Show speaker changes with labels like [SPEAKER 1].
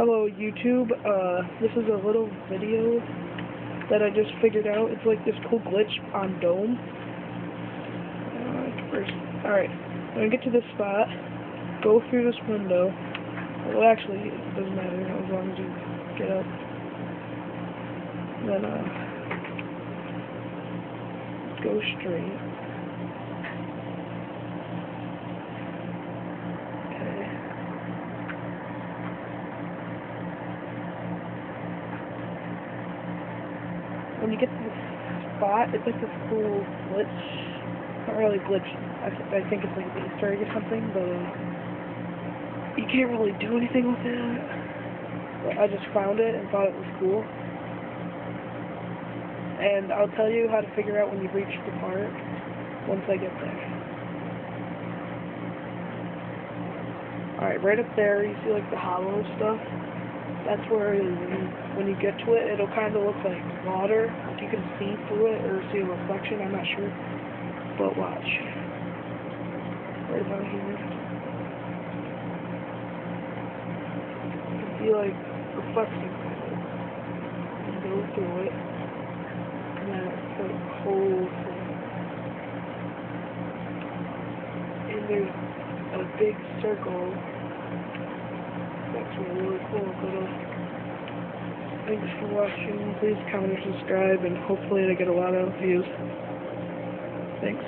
[SPEAKER 1] Hello YouTube, this is a little video that I just figured out. It's like this cool glitch on Dome. Alright, when I get to this spot, go through this window. Well, actually, it doesn't matter as long as you get up. Then, go straight. When you get to this spot, it's like this cool glitch. Not really glitch. I think it's like an Easter egg or something, but you can't really do anything with it. But I just found it and thought it was cool. And I'll tell you how to figure out when you've reached the part once I get there. Alright, right up there, you see like the hollow stuff? That's where when you get to it, it'll kind of look like water. Like you can see through it or see a reflection, I'm not sure. But watch. Right about here. You can see like reflections of it. You go through it. And then it's like the whole thing. And there's a big circle. That's really cool. Thanks for watching. Please comment or subscribe, and hopefully I get a lot of views. Thanks.